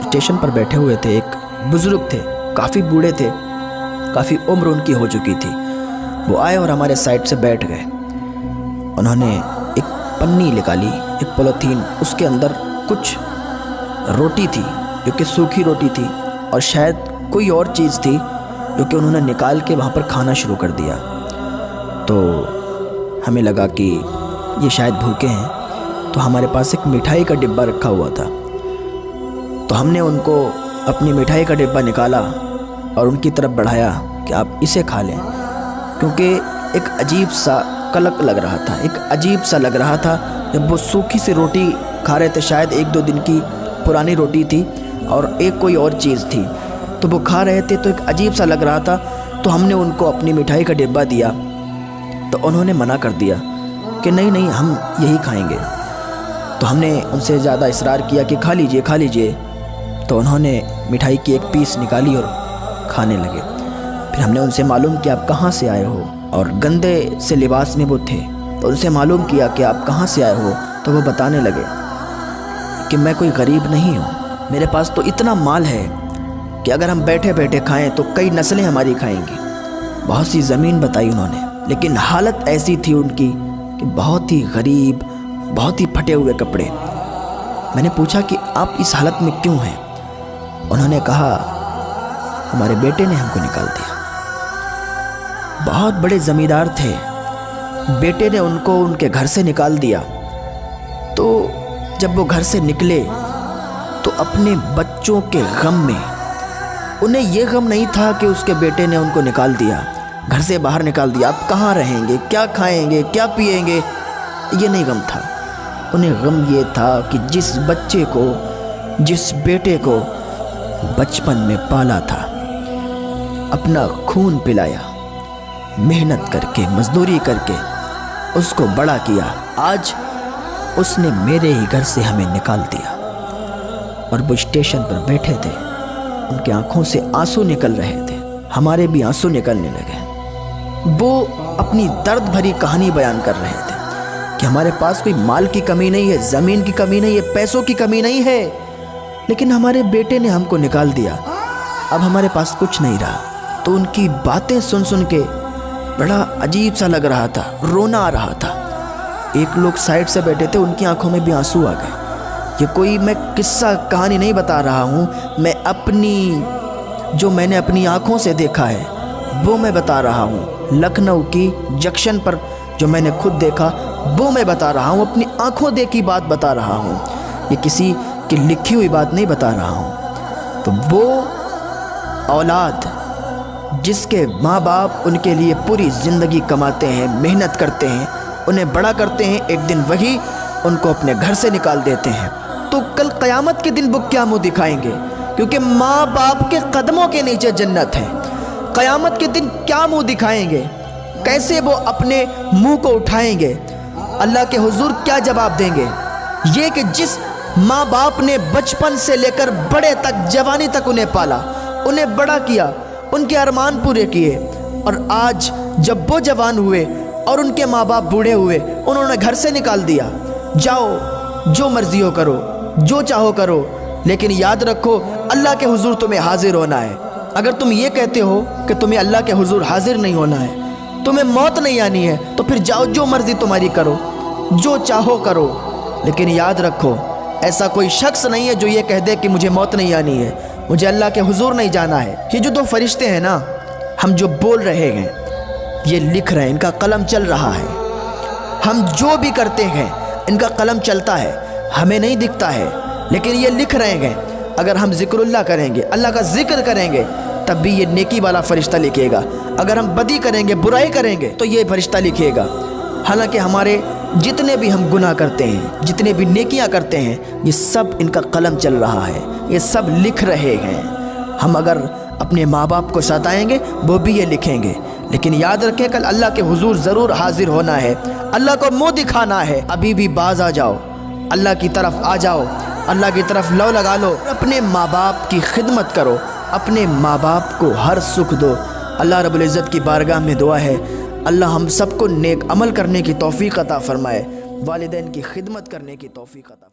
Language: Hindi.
स्टेशन पर बैठे हुए थे। एक बुज़ुर्ग थे, काफ़ी बूढ़े थे, काफ़ी उम्र उनकी हो चुकी थी। वो आए और हमारे साइड से बैठ गए। उन्होंने एक पन्नी निकाली, एक पॉलीथीन, उसके अंदर कुछ रोटी थी जो कि सूखी रोटी थी, और शायद कोई और चीज़ थी जो कि उन्होंने निकाल के वहाँ पर खाना शुरू कर दिया। तो हमें लगा कि ये शायद भूखे हैं, तो हमारे पास एक मिठाई का डिब्बा रखा हुआ था। तो हमने उनको अपनी मिठाई का डिब्बा निकाला और उनकी तरफ बढ़ाया कि आप इसे खा लें, क्योंकि एक अजीब सा कलक लग रहा था, एक अजीब सा लग रहा था जब वो सूखी सी रोटी खा रहे थे। शायद 1-2 दिन की पुरानी रोटी थी और एक कोई और चीज़ थी, तो वो खा रहे थे, तो एक अजीब सा लग रहा था। तो हमने उनको अपनी मिठाई का डिब्बा दिया, तो उन्होंने मना कर दिया कि नहीं नहीं, हम यही खाएंगे। तो हमने उनसे ज़्यादा इसरार किया कि खा लीजिए खा लीजिए। तो उन्होंने मिठाई की एक पीस निकाली और खाने लगे। फिर हमने उनसे मालूम किया आप कहाँ से आए हो, और गंदे से लिबास में वो थे। तो उनसे मालूम किया कि आप कहाँ से आए हो, तो वो बताने लगे कि मैं कोई गरीब नहीं हूँ, मेरे पास तो इतना माल है कि अगर हम बैठे बैठे खाएं तो कई नस्लें हमारी खाएंगी। बहुत सी ज़मीन बताई उन्होंने, लेकिन हालत ऐसी थी उनकी कि बहुत ही गरीब, बहुत ही फटे हुए कपड़े। मैंने पूछा कि आप इस हालत में क्यों हैं? उन्होंने कहा हमारे बेटे ने हमको निकाल दिया। बहुत बड़े ज़मींदार थे, बेटे ने उनको उनके घर से निकाल दिया। तो जब वो घर से निकले तो अपने बच्चों के गम में, उन्हें ये गम नहीं था कि उसके बेटे ने उनको निकाल दिया, घर से बाहर निकाल दिया। आप कहाँ रहेंगे, क्या खाएंगे, क्या पिएंगे, ये नहीं गम था। उन्हें गम ये था कि जिस बच्चे को, जिस बेटे को बचपन में पाला था, अपना खून पिलाया, मेहनत करके, मजदूरी करके उसको बड़ा किया, आज उसने मेरे ही घर से हमें निकाल दिया। और वो स्टेशन पर बैठे थे, उनके आंखों से आंसू निकल रहे थे, हमारे भी आंसू निकलने लगे। वो अपनी दर्द भरी कहानी बयान कर रहे थे कि हमारे पास कोई माल की कमी नहीं है, ज़मीन की कमी नहीं है, पैसों की कमी नहीं है, लेकिन हमारे बेटे ने हमको निकाल दिया, अब हमारे पास कुछ नहीं रहा। तो उनकी बातें सुन सुन के बड़ा अजीब सा लग रहा था, रोना आ रहा था। एक लोग साइड से बैठे थे, उनकी आंखों में भी आंसू आ गए। ये कोई मैं किस्सा कहानी नहीं बता रहा हूँ, मैं अपनी, जो मैंने अपनी आंखों से देखा है वो मैं बता रहा हूँ। लखनऊ की जंक्शन पर जो मैंने खुद देखा वो मैं बता रहा हूँ, अपनी आंखों देखी बात बता रहा हूँ, ये किसी की लिखी हुई बात नहीं बता रहा हूँ। तो वो औलाद जिसके माँ बाप उनके लिए पूरी ज़िंदगी कमाते हैं, मेहनत करते हैं, उन्हें बड़ा करते हैं, एक दिन वही उनको अपने घर से निकाल देते हैं, तो कल क़यामत के दिन वो क्या मुँह दिखाएंगे? क्योंकि माँ बाप के कदमों के नीचे जन्नत है। क़यामत के दिन क्या मुँह दिखाएंगे? कैसे वो अपने मुँह को उठाएंगे? अल्लाह के हुजूर क्या जवाब देंगे? ये कि जिस माँ बाप ने बचपन से लेकर बड़े तक, जवानी तक उन्हें पाला, उन्हें बड़ा किया, उनके अरमान पूरे किए, और आज जब वो जवान हुए और उनके माँ बाप बूढ़े हुए, उन्होंने घर से निकाल दिया। जाओ जो मर्जी हो करो, जो चाहो करो, लेकिन याद रखो अल्लाह के हुजूर तुम्हें हाजिर होना है। अगर तुम ये कहते हो कि तुम्हें अल्लाह के हुजूर हाजिर नहीं होना है, तुम्हें मौत नहीं आनी है, तो फिर जाओ जो मर्जी तुम्हारी करो, जो चाहो करो, लेकिन याद रखो ऐसा कोई शख्स नहीं है जो ये कह दे कि मुझे मौत नहीं आनी है, मुझे अल्लाह के हुजूर नहीं जाना है। ये जो 2 फरिश्ते हैं ना, हम जो बोल रहे हैं, ये लिख रहे हैं, इनका कलम चल रहा है। हम जो भी करते हैं इनका कलम चलता है, हमें नहीं दिखता है, लेकिन ये लिख रहे हैं। अगर हम ज़िक्रुल्लाह करेंगे, अल्लाह का जिक्र करेंगे, तब भी ये नेकी वाला फरिश्ता लिखेगा। अगर हम बदी करेंगे, बुराई करेंगे, तो ये फरिश्ता लिखेगा। हालांकि हमारे जितने भी हम गुनाह करते हैं, जितने भी नेकियां करते हैं, ये सब इनका कलम चल रहा है, ये सब लिख रहे हैं। हम अगर अपने माँ बाप को सताएंगे, वो भी ये लिखेंगे। लेकिन याद रखें कल अल्लाह के हुजूर ज़रूर हाजिर होना है, अल्लाह को मुँह दिखाना है। अभी भी बाज आ जाओ, अल्लाह की तरफ आ जाओ, अल्लाह की तरफ लौ लगा लो, अपने माँ बाप की खिदमत करो, अपने माँ बाप को हर सुख दो। अल्लाह रब्बुल इज़्ज़त की बारगाह में दुआ है, अल्लाह हम सबको नेक अमल करने की तौफ़ीक़ अता फ़रमाए, वालिदैन की खिदमत करने की तौफ़ीक़ अता।